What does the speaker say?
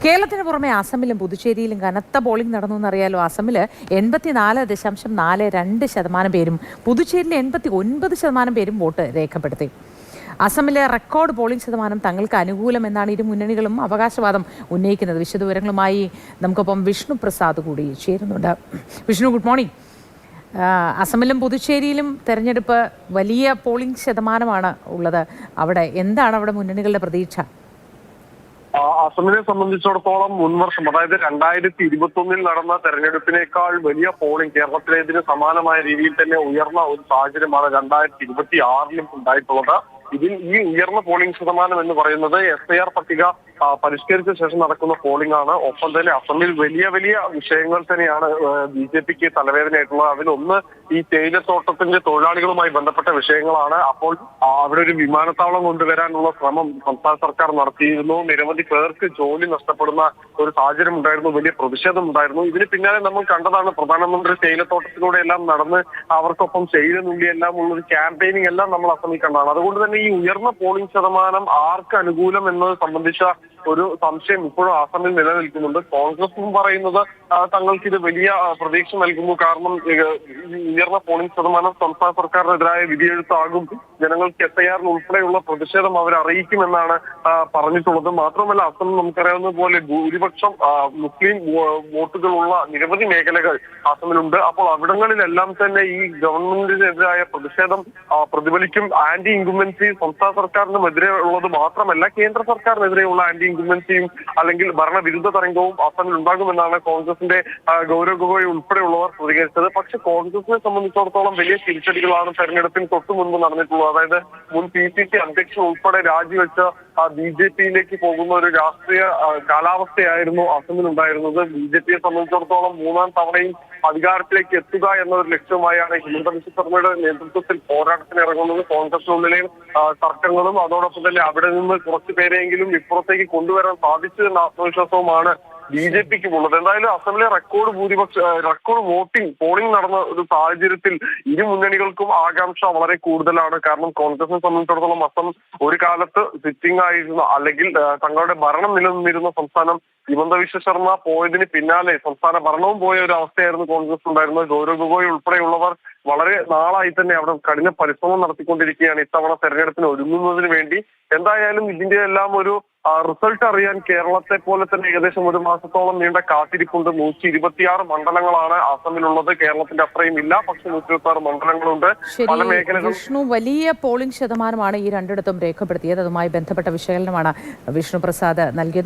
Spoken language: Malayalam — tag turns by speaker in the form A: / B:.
A: കേരളത്തിന് പുറമെ അസമിലും പുതുച്ചേരിയിലും കനത്ത പോളിംഗ് നടന്നു എന്നറിയാലോ. അസമിൽ 84.42% പേരും പുതുച്ചേരിയിൽ 89% പേരും വോട്ട് രേഖപ്പെടുത്തി. അസമിലെ റെക്കോർഡ് പോളിംഗ് ശതമാനം തങ്ങൾക്ക് അനുകൂലമെന്നാണ് ഇരു മുന്നണികളും അവകാശവാദം ഉന്നയിക്കുന്നത്. വിശദവിവരങ്ങളുമായി നമുക്കൊപ്പം വിഷ്ണു പ്രസാദ് കൂടി ചേരുന്നുണ്ട്. Vishnu, good morning. അസമിലും പുതുച്ചേരിയിലും തെരഞ്ഞെടുപ്പ് വലിയ പോളിംഗ് ശതമാനമാണ് ഉള്ളത്. എന്താണ് അവിടെ മുന്നണികളുടെ പ്രതീക്ഷ?
B: അസമിനെ സംബന്ധിച്ചിടത്തോളം മുൻവർഷം, അതായത് 2021 നടന്ന തെരഞ്ഞെടുപ്പിനേക്കാൾ വലിയ പോളിംഗ് കേരളത്തിലേതിന് സമാനമായ രീതിയിൽ തന്നെ ഉയർന്ന ഒരു സാഹചര്യമാണ് 2026 ഉണ്ടായിട്ടുള്ളത്. ഇതിൽ ഈ ഉയർന്ന പോളിംഗ് ശതമാനം എന്ന് പറയുന്നത് SIR പട്ടിക പരിഷ്കരിച്ച ശേഷം നടക്കുന്ന പോളിംഗ് ആണ്. ഒപ്പം തന്നെ അസമിൽ വലിയ വലിയ വിഷയങ്ങൾ തന്നെയാണ് BJPക്ക് തലവേദനയായിട്ടുള്ളത്. അതിലൊന്ന് ഈ തേയിലത്തോട്ടത്തിന്റെ തൊഴിലാളികളുമായി ബന്ധപ്പെട്ട വിഷയങ്ങളാണ്. അപ്പോൾ അവിടെ ഒരു വിമാനത്താവളം കൊണ്ടുവരാനുള്ള ശ്രമം സംസ്ഥാന സർക്കാർ നടത്തിയിരുന്നു. നിരവധി പേർക്ക് ജോലി നഷ്ടപ്പെടുന്ന ഒരു സാഹചര്യം ഉണ്ടായിരുന്നു. വലിയ പ്രതിഷേധം ഉണ്ടായിരുന്നു. ഇതിന് പിന്നാലെ നമ്മൾ കണ്ടതാണ് പ്രധാനമന്ത്രി തേയിലത്തോട്ടത്തിലൂടെ എല്ലാം നടന്ന് അവർക്കൊപ്പം തേയിലനുള്ളി എല്ലാം ഉള്ളൊരു ക്യാമ്പയിനിങ് എല്ലാം നമ്മൾ അസമിൽ കണ്ടതാണ്. അതുകൊണ്ട് തന്നെ ഈ ഉയർന്ന പോളിംഗ് ശതമാനം ആർക്ക് അനുകൂലം എന്നത് സംബന്ധിച്ച ഒരു സംശയം ഇപ്പോഴും അസമിൽ നിലനിൽക്കുന്നുണ്ട്. കോൺഗ്രസും പറയുന്നത് തങ്ങൾക്ക് ഇത് വലിയ പ്രതീക്ഷ നൽകുന്നു. കാരണം ഉയർന്ന പോളിംഗ് ശതമാനം സംസ്ഥാന സർക്കാരിനെതിരായ വിധിയെഴുത്താകും, ജനങ്ങൾക്ക് SIR ഉൾപ്പെടെയുള്ള പ്രതിഷേധം അവർ അറിയിക്കുമെന്നാണ് പറഞ്ഞിട്ടുള്ളത്. മാത്രമല്ല അസം നമുക്കറിയാവുന്ന പോലെ ഭൂരിപക്ഷം മുസ്ലിം വോട്ടുകളുള്ള നിരവധി മേഖലകൾ അസമിലുണ്ട്. അപ്പോൾ അവിടങ്ങളിലെല്ലാം തന്നെ ഈ ഗവൺമെന്റിനെതിരായ പ്രതിഷേധം പ്രതിഫലിക്കും. ആന്റി ഇൻകുംബൻസി സംസ്ഥാന സർക്കാരിനുമെതിരെ ഉള്ളത് മാത്രമല്ല, കേന്ദ്ര സർക്കാരിനെതിരെയുള്ള ആന്റി ഇൻകുംബൻസിയും അല്ലെങ്കിൽ ഭരണവിരുദ്ധ തരംഗവും അസമിൽ ഉണ്ടാകുമെന്നാണ് കോൺഗ്രസിന്റെ ഗൗരവ് ഗൊഗോയ് ഉൾപ്പെടെയുള്ളവർ പ്രതികരിച്ചത്. പക്ഷെ കോൺഗ്രസിനെ സംബന്ധിച്ചിടത്തോളം വലിയ തിരിച്ചടികളാണ് തെരഞ്ഞെടുപ്പിന് തൊട്ടു മുൻപ് നടന്നിട്ടുള്ളത്. അതായത് മുൻ PCC അധ്യക്ഷൻ ഉൾപ്പെടെ രാജിവെച്ച BJPയിലേക്ക് പോകുന്ന ഒരു രാഷ്ട്രീയ കാലാവസ്ഥയായിരുന്നു അസമിൽ ഉണ്ടായിരുന്നത്. BJPയെ സംബന്ധിച്ചിടത്തോളം മൂന്നാം തവണയും അധികാരത്തിലേക്ക് എത്തുക എന്ന ഒരു ലക്ഷ്യമായാണ് ഹിമന്ത ബിശ്വ ശർമ്മയുടെ നേതൃത്വത്തിൽ പോരാട്ടത്തിന് ഇറങ്ങുന്നത്. കോൺഗ്രസിനുള്ളിലെയും തർക്കങ്ങളും അതോടൊപ്പം തന്നെ അവിടെ നിന്ന് കുറച്ചു പേരെങ്കിലും ഇപ്പുറത്തേക്ക് കൊണ്ടുവരാൻ സാധിച്ചു എന്ന ആത്മവിശ്വാസവുമാണ് BJPക്ക് ഉള്ളത്. എന്തായാലും അസമിലെ റെക്കോർഡ് വോട്ടിംഗ് പോളിംഗ് നടന്ന ഒരു സാഹചര്യത്തിൽ ഇരു മുന്നണികൾക്കും ആകാംക്ഷ വളരെ കൂടുതലാണ്. കാരണം കോൺഗ്രസിനെ സംബന്ധിച്ചിടത്തോളം അസം ഒരു കാലത്ത് സിറ്റിംഗ് ആയിരുന്ന അല്ലെങ്കിൽ തങ്ങളുടെ ഭരണം നിലനിന്നിരുന്ന സംസ്ഥാനം ഹിമന്ത ബിശ്വ ശർമ്മ പോയതിന് പിന്നാലെ സംസ്ഥാന ഭരണവും പോയ ഒരു അവസ്ഥയായിരുന്നു കോൺഗ്രസ് ഉണ്ടായിരുന്നത്. ഗൗരവ് ഗൊഗോയ് ഉൾപ്പെടെയുള്ളവർ വളരെ നാളായി തന്നെ അവിടെ കഠിന പരിശ്രമം നടത്തിക്കൊണ്ടിരിക്കുകയാണ് ഇത്തവണ തെരഞ്ഞെടുപ്പിന് ഒരുങ്ങുന്നതിന് വേണ്ടി. എന്തായാലും ഇതിന്റെ എല്ലാം ഒരു റിസൾട്ട് അറിയാൻ കേരളത്തെ പോലെ തന്നെ ഏകദേശം ഒരു മാസത്തോളം നീണ്ട കാത്തിരിപ്പുണ്ട്. 126 മണ്ഡലങ്ങളാണ് അസമിലുള്ളത്. കേരളത്തിന്റെ അത്രയും ഇല്ല, പക്ഷെ 126 മണ്ഡലങ്ങളുണ്ട്. പല മേഖലകളും.
A: വിഷ്ണു, വലിയ പോളിംഗ് ശതമാനമാണ് ഈ രണ്ടിടത്തും രേഖപ്പെടുത്തിയത്. അതുമായി ബന്ധപ്പെട്ട വിശകലനമാണ് വിഷ്ണു പ്രസാദ് നൽകിയത്.